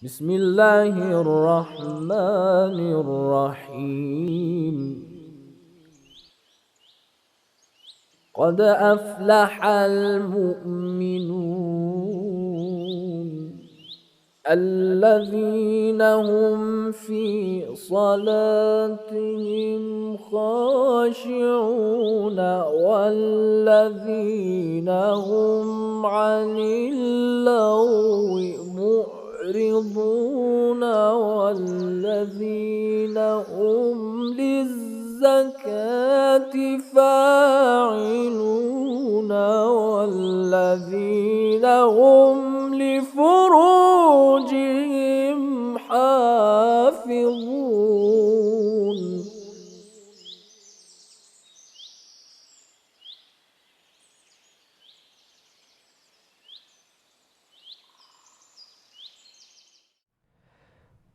بسم الله الرحمن الرحيم. قد أفلح المؤمنون الذين هم في صلاتهم خاشعون والذين هم عن اللغو معرضون والذين هم للزكاة فاعلون والذين هم لفروجهم حافظون.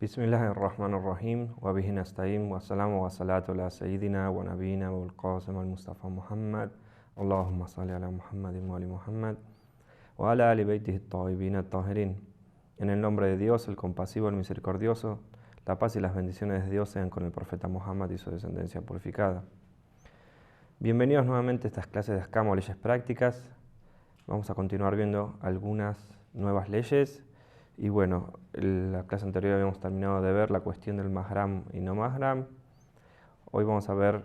بسم الله الرحمن الرحيم وبه نستعين والسلام والصلاة على سيدنا ونبينا والقاسم المصطفى محمد اللهم صل على Muhammad وآل Muhammad وعلى آل بيته الطيبين الطاهرين. En el nombre de Dios, el compasivo, el misericordioso, la paz y las bendiciones de Dios sean con el profeta Muhammad y su descendencia purificada. Bienvenidos nuevamente a estas clases de Ahkam o leyes prácticas. Vamos a continuar viendo algunas nuevas leyes. Y bueno, en la clase anterior habíamos terminado de ver la cuestión del mahram y no mahram. Hoy vamos a ver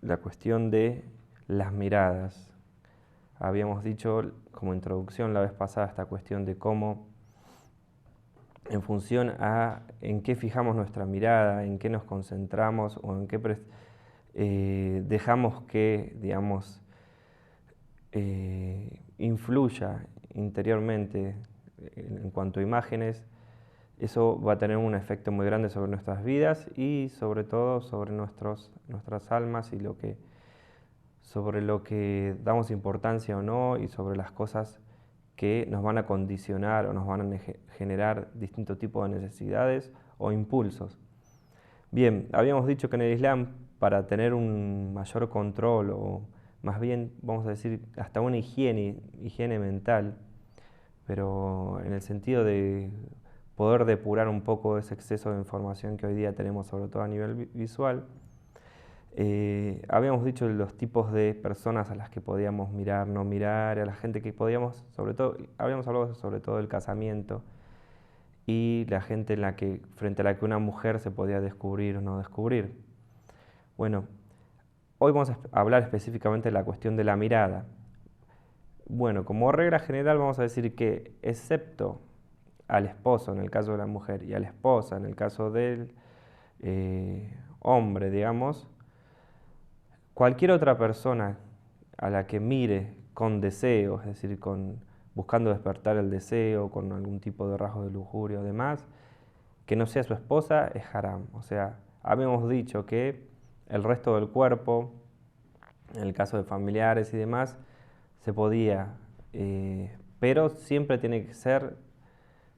la cuestión de las miradas. Habíamos dicho como introducción la vez pasada esta cuestión de cómo en función a en qué fijamos nuestra mirada, en qué nos concentramos o en qué dejamos que, digamos, influya interiormente en cuanto a imágenes, eso va a tener un efecto muy grande sobre nuestras vidas y sobre todo sobre nuestras almas y sobre lo que damos importancia o no y sobre las cosas que nos van a condicionar o nos van a generar distintos tipos de necesidades o impulsos. Bien, habíamos dicho que en el Islam, para tener un mayor control o más bien, vamos a decir, hasta una higiene mental, pero en el sentido de poder depurar un poco ese exceso de información que hoy día tenemos, sobre todo a nivel visual. Habíamos dicho los tipos de personas a las que podíamos mirar, no mirar, a la gente que podíamos, sobre todo, habíamos hablado sobre todo del casamiento y la gente frente a la que una mujer se podía descubrir o no descubrir. Bueno, hoy vamos a hablar específicamente de la cuestión de la mirada. Bueno, como regla general vamos a decir que, excepto al esposo en el caso de la mujer y a la esposa en el caso del hombre, digamos, cualquier otra persona a la que mire con deseo, es decir, buscando despertar el deseo, con algún tipo de rasgo de lujuria o demás, que no sea su esposa, es haram. O sea, habíamos dicho que el resto del cuerpo, en el caso de familiares y demás, se podía, pero siempre tiene que ser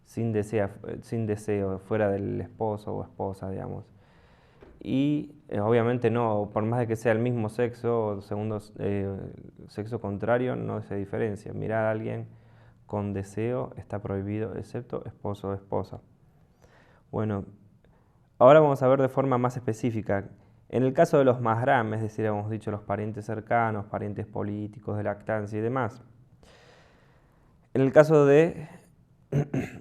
sin deseo, fuera del esposo o esposa, digamos. Y obviamente no, por más de que sea el mismo sexo o segundo sexo contrario, no se diferencia. Mirar a alguien con deseo está prohibido, excepto esposo o esposa. Bueno, ahora vamos a ver de forma más específica. En el caso de los mahram, es decir, hemos dicho los parientes cercanos, parientes políticos, de lactancia y demás. En el caso de,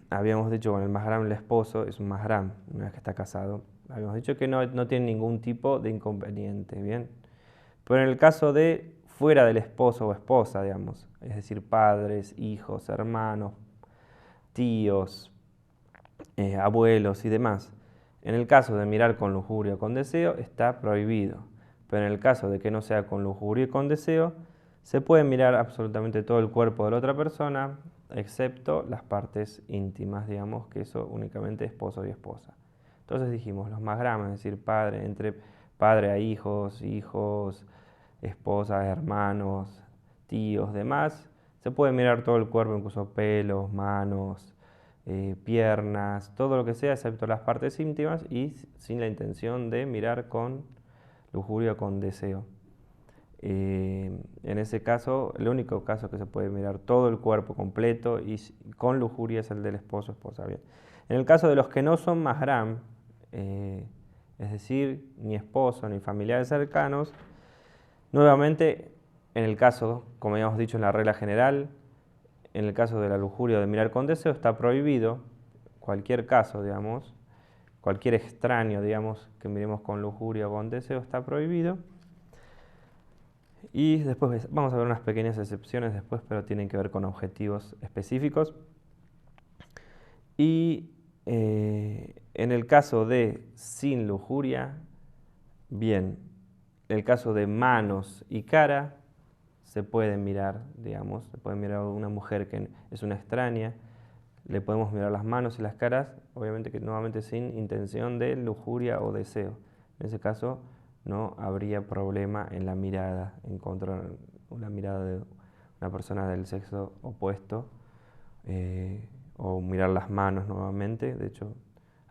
habíamos dicho, con el mahram, el esposo es un mahram, una vez que está casado. Habíamos dicho que no tiene ningún tipo de inconveniente, ¿bien? Pero en el caso de fuera del esposo o esposa, digamos, es decir, padres, hijos, hermanos, tíos, abuelos y demás, en el caso de mirar con lujuria o con deseo, está prohibido. Pero en el caso de que no sea con lujuria y con deseo, se puede mirar absolutamente todo el cuerpo de la otra persona, excepto las partes íntimas, digamos, que eso únicamente esposo y esposa. Entonces dijimos, los más grandes, es decir, entre padre a hijos, esposas, hermanos, tíos, demás, se puede mirar todo el cuerpo, incluso pelos, manos, piernas, todo lo que sea, excepto las partes íntimas y sin la intención de mirar con lujuria o con deseo. En ese caso, el único caso que se puede mirar todo el cuerpo completo y con lujuria es el del esposo o esposa. Bien. En el caso de los que no son mahram, es decir, ni esposo ni familiares cercanos, nuevamente, en el caso, como habíamos dicho en la regla general, en el caso de la lujuria o de mirar con deseo está prohibido cualquier caso, digamos, cualquier extraño, digamos, que miremos con lujuria o con deseo está prohibido. Y después vamos a ver unas pequeñas excepciones después, pero tienen que ver con objetivos específicos. Y en el caso de sin lujuria, bien, el caso de manos y cara se puede mirar, digamos, se puede mirar a una mujer que es una extraña, le podemos mirar las manos y las caras, obviamente que nuevamente sin intención de lujuria o deseo. En ese caso no habría problema en la mirada, encontrar una mirada de una persona del sexo opuesto o mirar las manos nuevamente. De hecho,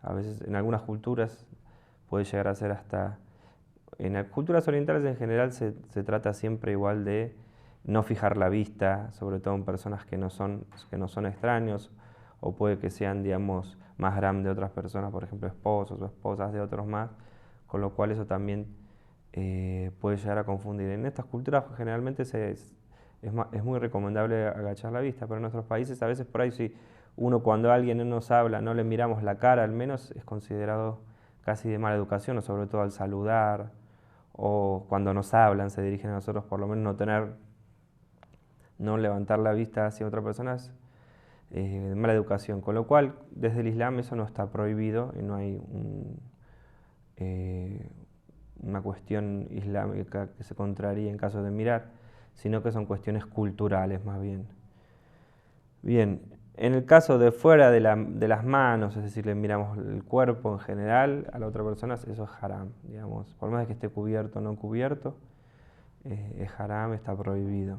a veces en algunas culturas puede llegar a ser hasta... En las culturas orientales en general se trata siempre igual de no fijar la vista, sobre todo en personas que no son extraños, o puede que sean, digamos, más grandes de otras personas, por ejemplo, esposos o esposas de otros más, con lo cual eso también puede llegar a confundir. En estas culturas generalmente es muy recomendable agachar la vista, pero en nuestros países a veces por ahí si uno cuando alguien no nos habla no le miramos la cara, al menos es considerado casi de mala educación, o sobre todo al saludar, o cuando nos hablan, se dirigen a nosotros, por lo menos no levantar la vista hacia otra persona es de mala educación, con lo cual desde el Islam eso no está prohibido y no hay una cuestión islámica que se contraríe en caso de mirar, sino que son cuestiones culturales más bien. Bien, en el caso de fuera de las manos, es decir, le miramos el cuerpo en general a la otra persona, eso es haram, digamos, por más de que esté cubierto o no cubierto, es haram, está prohibido,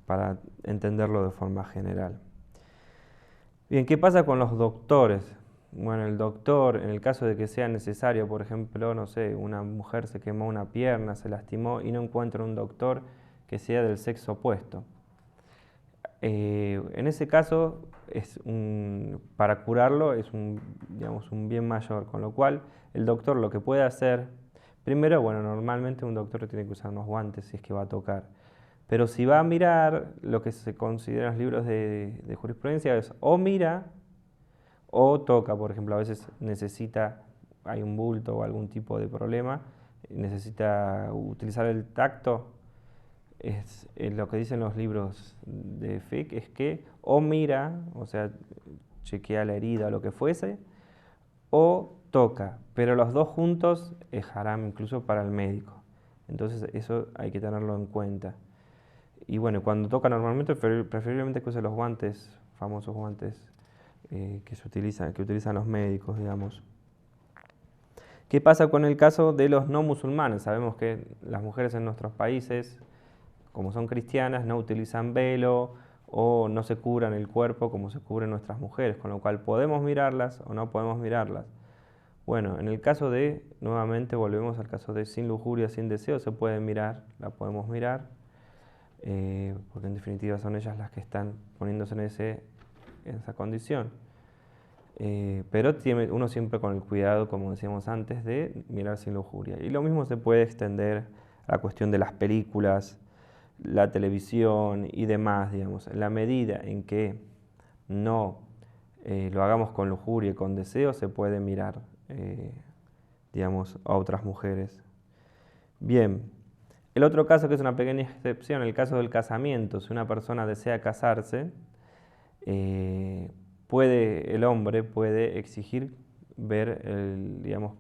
para entenderlo de forma general. Bien, ¿qué pasa con los doctores? Bueno, el doctor, en el caso de que sea necesario, por ejemplo, no sé, una mujer se quemó una pierna, se lastimó y no encuentra un doctor que sea del sexo opuesto. En ese caso, para curarlo es digamos, un bien mayor, con lo cual el doctor lo que puede hacer, primero, bueno, normalmente un doctor tiene que usar unos guantes si es que va a tocar, pero si va a mirar, lo que se considera en los libros de jurisprudencia es o mira o toca, por ejemplo, a veces hay un bulto o algún tipo de problema, necesita utilizar el tacto. Lo que dicen los libros de fiqh es que o mira, o sea, chequea la herida o lo que fuese, o toca, pero los dos juntos es haram incluso para el médico. Entonces eso hay que tenerlo en cuenta. Y bueno, cuando toca normalmente, preferiblemente que use los guantes, famosos guantes que utilizan los médicos, digamos. ¿Qué pasa con el caso de los no musulmanes? Sabemos que las mujeres en nuestros países, como son cristianas, no utilizan velo o no se cubran el cuerpo como se cubren nuestras mujeres, con lo cual podemos mirarlas o no podemos mirarlas. Bueno, en el caso nuevamente volvemos al caso de sin lujuria, sin deseo, se puede mirar, la podemos mirar, porque en definitiva son ellas las que están poniéndose en esa condición. Pero uno siempre con el cuidado, como decíamos antes, de mirar sin lujuria. Y lo mismo se puede extender a la cuestión de las películas, la televisión y demás, digamos. En la medida en que no lo hagamos con lujuria y con deseo, se puede mirar, digamos, a otras mujeres. Bien, el otro caso que es una pequeña excepción, el caso del casamiento. Si una persona desea casarse, el hombre puede exigir ver digamos,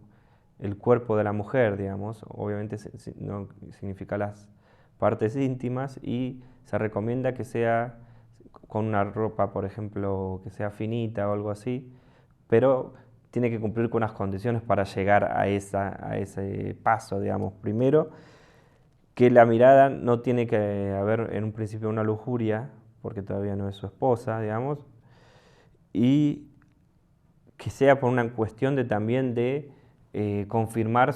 el cuerpo de la mujer, digamos. Obviamente no significa las partes íntimas y se recomienda que sea con una ropa, por ejemplo, que sea finita o algo así, pero tiene que cumplir con unas condiciones para llegar a ese paso, digamos. Primero, que la mirada no tiene que haber en un principio una lujuria, porque todavía no es su esposa, digamos, y que sea por una cuestión también de confirmar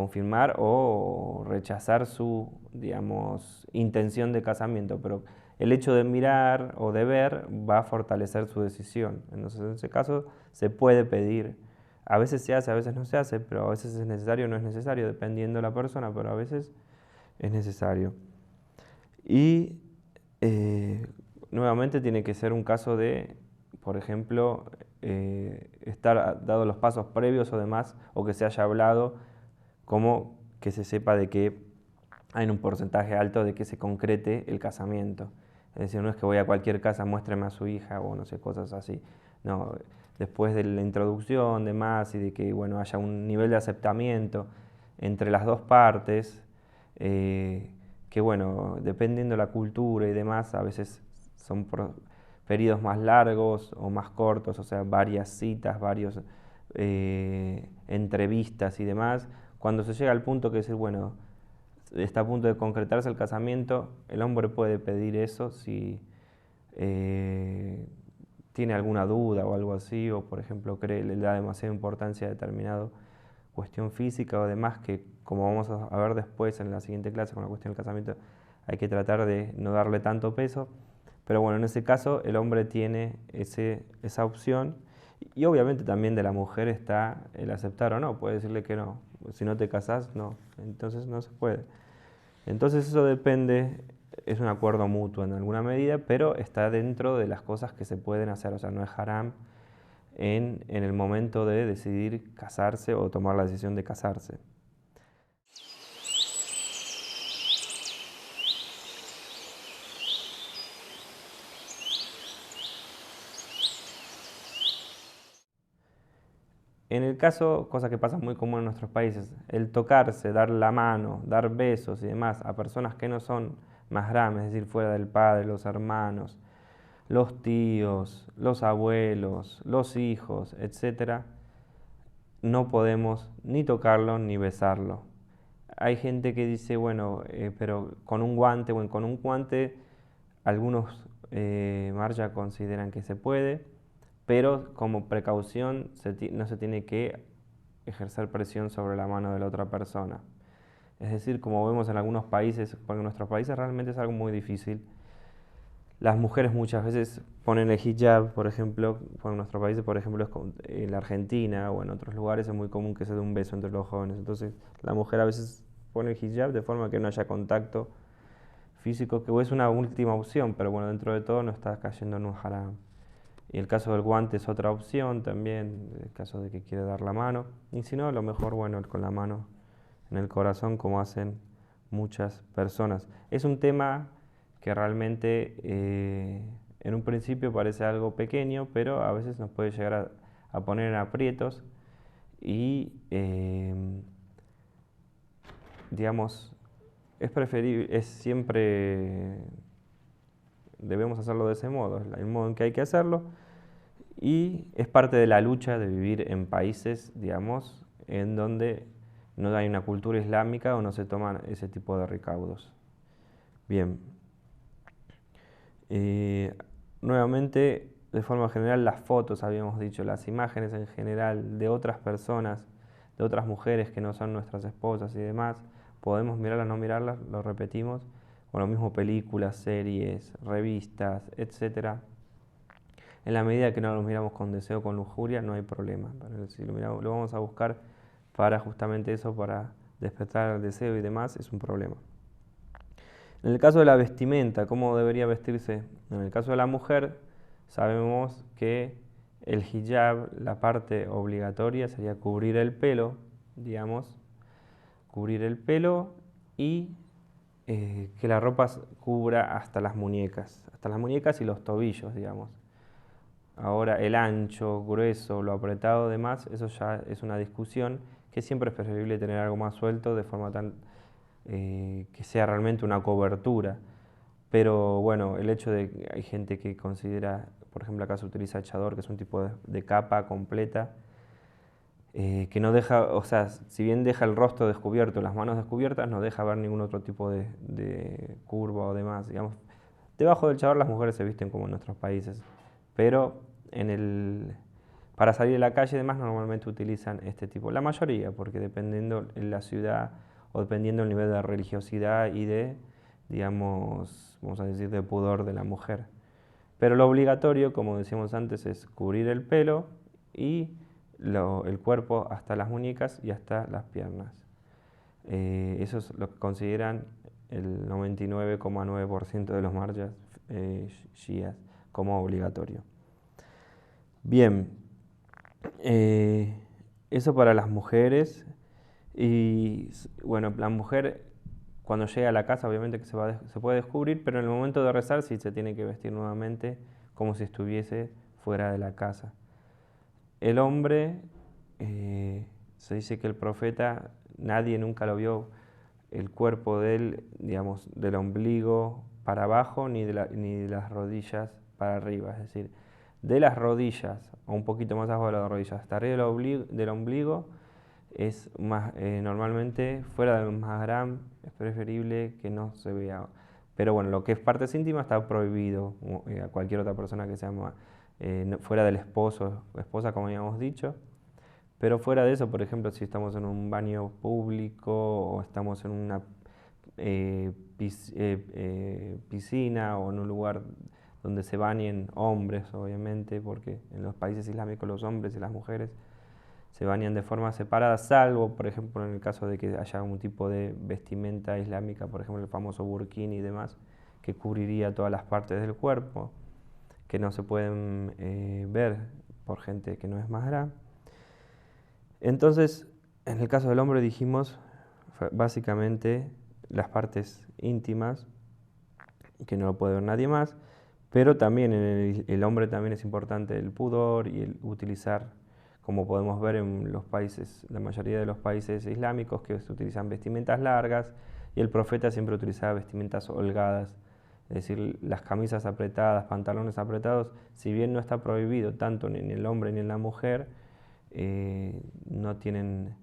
confirmar o rechazar su, digamos, intención de casamiento, pero el hecho de mirar o de ver va a fortalecer su decisión. Entonces, en ese caso, se puede pedir. A veces se hace, a veces no se hace, pero a veces es necesario o no es necesario, dependiendo de la persona, pero a veces es necesario. Y nuevamente tiene que ser un caso de, por ejemplo, estar dado los pasos previos o demás, o que se haya hablado, como que se sepa de que hay un porcentaje alto de que se concrete el casamiento. Es decir, no es que voy a cualquier casa, muéstreme a su hija o no sé, cosas así. No, después de la introducción, demás, y de que bueno, haya un nivel de aceptamiento entre las dos partes, que bueno, dependiendo de la cultura y demás, a veces son periodos más largos o más cortos, o sea, varias citas, varios entrevistas y demás. Cuando se llega al punto que decir, bueno, está a punto de concretarse el casamiento, el hombre puede pedir eso si eh, tiene alguna duda o algo así, o por ejemplo cree, le da demasiada importancia a determinada cuestión física o demás, que como vamos a ver después en la siguiente clase con la cuestión del casamiento, hay que tratar de no darle tanto peso. Pero bueno, en ese caso el hombre tiene esa opción y obviamente también de la mujer está el aceptar o no, puede decirle que no, si no te casás, no, entonces no se puede. Entonces eso depende, es un acuerdo mutuo en alguna medida, pero está dentro de las cosas que se pueden hacer, o sea, no es haram en el momento de decidir casarse o tomar la decisión de casarse. En el caso, cosa que pasa muy común en nuestros países, el tocarse, dar la mano, dar besos y demás a personas que no son mahram, es decir, fuera del padre, los hermanos, los tíos, los abuelos, los hijos, etcétera, no podemos ni tocarlo ni besarlo. Hay gente que dice, bueno, pero con un guante, bueno, con un guante algunos marja consideran que se puede, pero como precaución no se tiene que ejercer presión sobre la mano de la otra persona. Es decir, como vemos en algunos países, porque en nuestros países realmente es algo muy difícil. Las mujeres muchas veces ponen el hijab, por ejemplo, en nuestro país, por ejemplo, en la Argentina o en otros lugares es muy común que se dé un beso entre los jóvenes. Entonces, la mujer a veces pone el hijab de forma que no haya contacto físico, que es una última opción, pero bueno, dentro de todo no está cayendo en un haram. Y el caso del guante es otra opción también, el caso de que quiere dar la mano. Y si no, a lo mejor, bueno, con la mano en el corazón, como hacen muchas personas. Es un tema que realmente en un principio parece algo pequeño, pero a veces nos puede llegar a poner en aprietos y, digamos, es preferible, es siempre, debemos hacerlo de ese modo, es el modo en que hay que hacerlo y es parte de la lucha de vivir en países, digamos, en donde no hay una cultura islámica o no se toman ese tipo de recaudos. Bien. Nuevamente, de forma general, las fotos, habíamos dicho, las imágenes en general de otras personas, de otras mujeres que no son nuestras esposas y demás, podemos mirarlas, no mirarlas, lo repetimos, con lo mismo películas, series, revistas, etcétera. En la medida que no lo miramos con deseo, con lujuria, no hay problema. Pero si lo vamos a buscar para justamente eso, para despertar el deseo y demás, es un problema. En el caso de la vestimenta, ¿cómo debería vestirse? En el caso de la mujer, sabemos que el hijab, la parte obligatoria sería cubrir el pelo, digamos, cubrir el pelo y que la ropa cubra hasta las muñecas y los tobillos, digamos. Ahora, el ancho, grueso, lo apretado, demás, eso ya es una discusión que siempre es preferible tener algo más suelto de forma tal que sea realmente una cobertura. Pero bueno, el hecho de que hay gente que considera, por ejemplo, acá se utiliza chador, que es un tipo de capa completa, que no deja, o sea, si bien deja el rostro descubierto, las manos descubiertas, no deja ver ningún otro tipo de curva o demás. Digamos, debajo del chador las mujeres se visten como en nuestros países, pero Para salir a la calle y demás normalmente utilizan este tipo. La mayoría, porque dependiendo en la ciudad o dependiendo del nivel de religiosidad y de, digamos, vamos a decir, de pudor de la mujer. Pero lo obligatorio, como decíamos antes, es cubrir el pelo y el cuerpo hasta las muñecas y hasta las piernas. Eso es lo que consideran el 99,9% de los marjas shias como obligatorio. Bien, eso para las mujeres. Y bueno, la mujer cuando llega a la casa obviamente que se puede descubrir, pero en el momento de rezar sí se tiene que vestir nuevamente como si estuviese fuera de la casa. El hombre, se dice que el profeta, nadie nunca lo vio el cuerpo de él, digamos, del ombligo para abajo ni de las rodillas para arriba, es decir, de las rodillas o un poquito más abajo de las rodillas hasta arriba del ombligo es más, normalmente fuera del mahram es preferible que no se vea. Pero bueno, lo que es partes íntimas está prohibido a cualquier otra persona que sea fuera del esposo o esposa, como habíamos dicho. Pero fuera de eso, por ejemplo, si estamos en un baño público o estamos en una piscina o en un lugar donde se bañen hombres, obviamente, porque en los países islámicos los hombres y las mujeres se bañan de forma separada, salvo, por ejemplo, en el caso de que haya un tipo de vestimenta islámica, por ejemplo, el famoso burkini y demás, que cubriría todas las partes del cuerpo, que no se pueden ver por gente que no es mahram. Entonces, en el caso del hombre dijimos, básicamente, las partes íntimas, que no lo puede ver nadie más, pero también en el hombre también es importante el pudor y el utilizar, como podemos ver en los países, la mayoría de los países islámicos, que se utilizan vestimentas largas, y el profeta siempre utilizaba vestimentas holgadas, es decir, las camisas apretadas, pantalones apretados, si bien no está prohibido tanto ni en el hombre ni en la mujer, no tienen,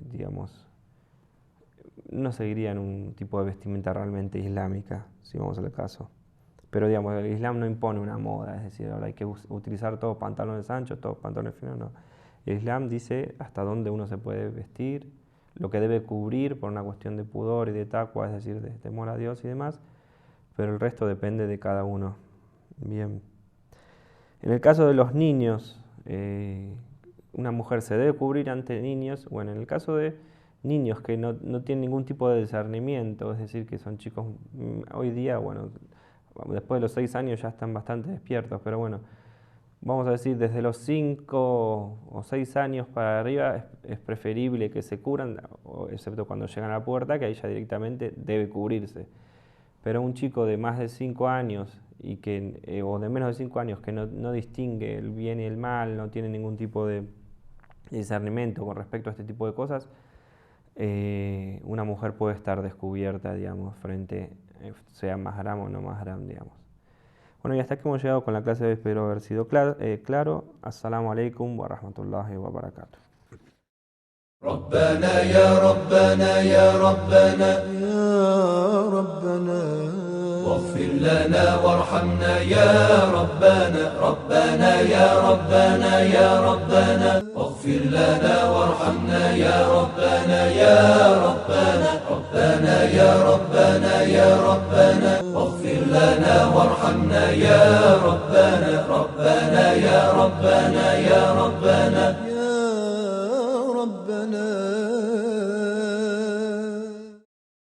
digamos, no seguirían un tipo de vestimenta realmente islámica, si vamos al caso. Pero digamos, el Islam no impone una moda, es decir, ahora hay que utilizar todos pantalones anchos, todos pantalones finos, no. El Islam dice hasta dónde uno se puede vestir, lo que debe cubrir por una cuestión de pudor y de taqwa, es decir, de temor a Dios y demás, pero el resto depende de cada uno. Bien. En el caso de los niños, una mujer se debe cubrir ante niños. Bueno, en el caso de niños que no tienen ningún tipo de discernimiento, es decir, que son chicos hoy día, bueno, después de los 6 años ya están bastante despiertos, pero bueno, vamos a decir desde los 5 o 6 años para arriba es preferible que se cubran, excepto cuando llegan a la puerta, que ahí ya directamente debe cubrirse. Pero un chico de más de 5 años y o de menos de 5 años que no distingue el bien y el mal, no tiene ningún tipo de discernimiento con respecto a este tipo de cosas, una mujer puede estar descubierta, digamos, frente, sea mahram o no mahram, digamos. Bueno, y hasta aquí hemos llegado con la clase de hoy, espero haber sido claro. Assalamu alaikum wa rahmatullahi wa barakatuh. ربنا يا ربنا يا ربنا يا ربنا واغفر لنا وارحمنا يا ربنا ربنا يا ربنا يا ربنا واغفر لنا وارحمنا يا ربنا يا ربنا ربنا يا ربنا يا ربنا واغفر لنا وارحمنا يا ربنا ربنا يا ربنا يا ربنا